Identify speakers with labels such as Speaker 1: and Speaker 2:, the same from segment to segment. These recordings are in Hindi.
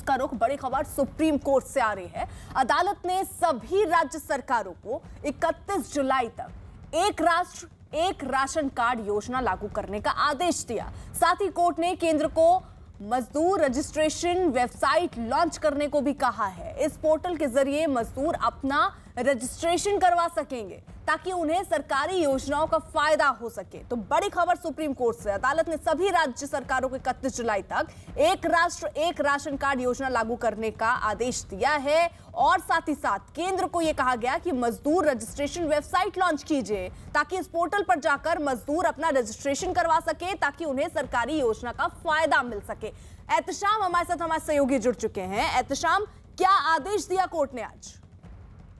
Speaker 1: का रुख। बड़ी खबर सुप्रीम कोर्ट से आ रही है। अदालत ने सभी राज्य सरकारों को 31 जुलाई तक एक राष्ट्र एक राशन कार्ड योजना लागू करने का आदेश दिया। साथ ही कोर्ट ने केंद्र को मजदूर रजिस्ट्रेशन वेबसाइट लॉन्च करने को भी कहा है। इस पोर्टल के जरिए मजदूर अपना रजिस्ट्रेशन करवा सकेंगे ताकि उन्हें सरकारी योजनाओं का फायदा हो सके। तो बड़ी खबर सुप्रीम कोर्ट से, अदालत ने सभी राज्य सरकारों को 31 जुलाई तक एक राष्ट्र एक राशन कार्ड योजना लागू करने का आदेश दिया है। और साथ ही साथ केंद्र को यह कहा गया कि मजदूर रजिस्ट्रेशन वेबसाइट लॉन्च कीजिए ताकि इस पोर्टल पर जाकर मजदूर अपना रजिस्ट्रेशन करवा सके ताकि उन्हें सरकारी योजना का फायदा मिल सके। एहतशाम हमारे साथ हमारे सहयोगी जुड़ चुके हैं। एहतशाम, क्या आदेश दिया कोर्ट ने आज?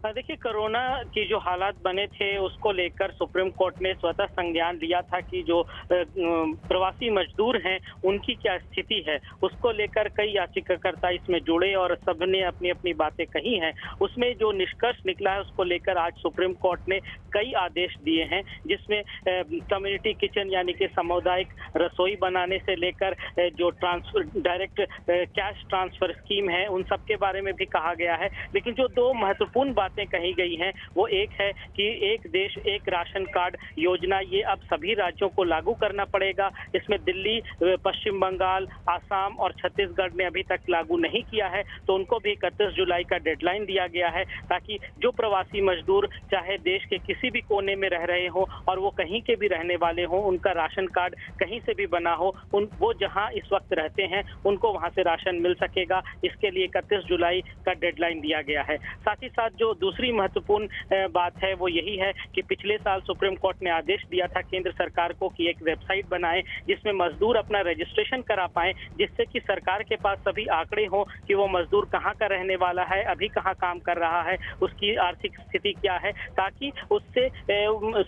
Speaker 2: देखिए, कोरोना की जो हालात बने थे उसको लेकर सुप्रीम कोर्ट ने स्वतः संज्ञान लिया था कि जो प्रवासी मजदूर हैं उनकी क्या स्थिति है, उसको लेकर कई याचिकाकर्ता इसमें जुड़े और सबने अपनी अपनी बातें कही हैं। उसमें जो निष्कर्ष निकला है उसको लेकर आज सुप्रीम कोर्ट ने कई आदेश दिए हैं, जिसमें कम्युनिटी किचन यानी कि सामुदायिक रसोई बनाने से लेकर जो डायरेक्ट कैश ट्रांसफर स्कीम है उन सब के बारे में भी कहा गया है। लेकिन जो दो महत्वपूर्ण बातें कही गई हैं वो एक है कि एक देश एक राशन कार्ड योजना ये अब सभी राज्यों को लागू करना पड़ेगा। इसमें दिल्ली, पश्चिम बंगाल, आसाम और छत्तीसगढ़ ने अभी तक लागू नहीं किया है, तो उनको भी 31 जुलाई का डेडलाइन दिया गया है ताकि जो प्रवासी मजदूर चाहे देश के किसी भी कोने में रह रहे हो और वो कहीं के भी रहने वाले हो, उनका राशन कार्ड कहीं से भी बना हो, वो जहां इस वक्त रहते हैं उनको वहां से राशन मिल सकेगा। इसके लिए 31 जुलाई का डेडलाइन दिया गया है। साथ ही साथ जो दूसरी महत्वपूर्ण बात है वो यही है कि पिछले साल सुप्रीम कोर्ट ने आदेश दिया था केंद्र सरकार को कि एक वेबसाइट बनाए जिसमें मजदूर अपना रजिस्ट्रेशन करा पाए, जिससे कि सरकार के पास सभी आंकड़े हों कि वो मजदूर कहाँ का रहने वाला है, अभी कहाँ काम कर रहा है, उसकी आर्थिक स्थिति क्या है, ताकि उससे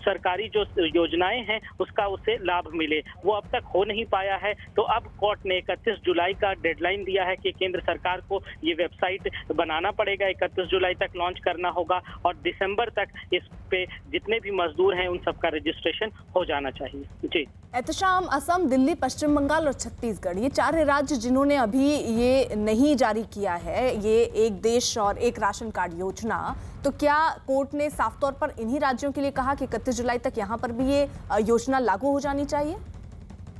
Speaker 2: सरकारी जो योजनाएं हैं उसका उसे लाभ मिले। वो अब तक हो नहीं पाया है, तो अब कोर्ट ने 31 जुलाई का डेडलाइन दिया है कि केंद्र सरकार को ये वेबसाइट बनाना पड़ेगा, 31 जुलाई तक लॉन्च करना होगा और दिसंबर तक इस पे जितने भी मजदूर हैं उन सबका रजिस्ट्रेशन हो जाना चाहिए। जी
Speaker 1: एहतशाम, असम, दिल्ली, पश्चिम बंगाल और छत्तीसगढ़, ये 4 राज्य जिन्होंने अभी ये नहीं जारी किया है ये एक देश और एक राशन कार्ड योजना, तो क्या कोर्ट ने साफ तौर पर इन्हीं राज्यों के लिए कहा कि 31 जुलाई तक यहाँ पर भी ये योजना लागू हो जानी चाहिए?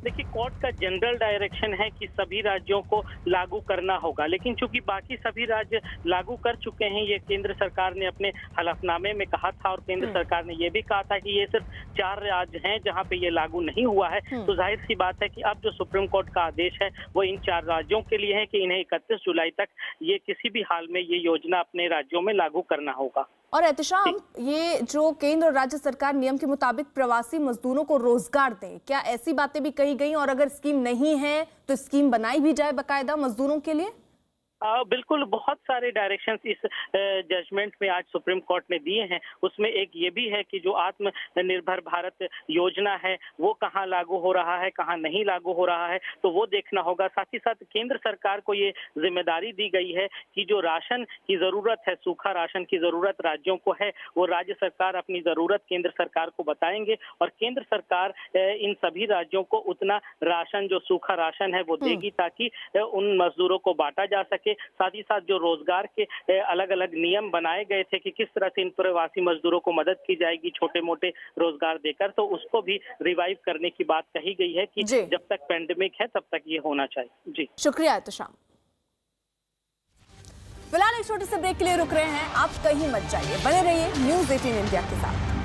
Speaker 2: देखिए, कोर्ट का जनरल डायरेक्शन है कि सभी राज्यों को लागू करना होगा, लेकिन चूंकि बाकी सभी राज्य लागू कर चुके हैं, ये केंद्र सरकार ने अपने हलफनामे में कहा था और केंद्र सरकार ने ये भी कहा था कि ये सिर्फ 4 राज्य हैं जहां पे ये लागू नहीं हुआ है। तो जाहिर सी बात है कि अब जो सुप्रीम कोर्ट का आदेश है वो इन 4 राज्यों के लिए है कि इन्हें 31 जुलाई तक ये किसी भी हाल में ये योजना अपने राज्यों में लागू करना होगा।
Speaker 1: और एहतशाम, ये जो केंद्र और राज्य सरकार नियम के मुताबिक प्रवासी मजदूरों को रोजगार दें, क्या ऐसी बातें भी कही गई? और अगर स्कीम नहीं है तो स्कीम बनाई भी जाए बाकायदा मजदूरों के लिए?
Speaker 2: बिल्कुल, बहुत सारे डायरेक्शंस इस जजमेंट में आज सुप्रीम कोर्ट ने दिए हैं। उसमें एक ये भी है कि जो आत्मनिर्भर भारत योजना है वो कहाँ लागू हो रहा है, कहाँ नहीं लागू हो रहा है, तो वो देखना होगा। साथ ही साथ केंद्र सरकार को ये जिम्मेदारी दी गई है कि जो राशन की जरूरत है, सूखा राशन की जरूरत राज्यों को है, वो राज्य सरकार अपनी जरूरत केंद्र सरकार को बताएंगे और केंद्र सरकार इन सभी राज्यों को उतना राशन, जो सूखा राशन है वो देगी ताकि उन मजदूरों को बांटा जा सके। साथ ही साथ जो रोजगार के अलग अलग नियम बनाए गए थे कि किस तरह से इन प्रवासी मजदूरों को मदद की जाएगी छोटे मोटे रोजगार देकर, तो उसको भी रिवाइव करने की बात कही गई है कि जब तक पेंडेमिक है तब तक ये होना चाहिए। जी
Speaker 1: शुक्रिया एहतशाम। फिलहाल एक छोटे से ब्रेक के लिए रुक रहे हैं, आप कहीं मत जाइए, बने रहिए न्यूज़ 18 इंडिया के साथ।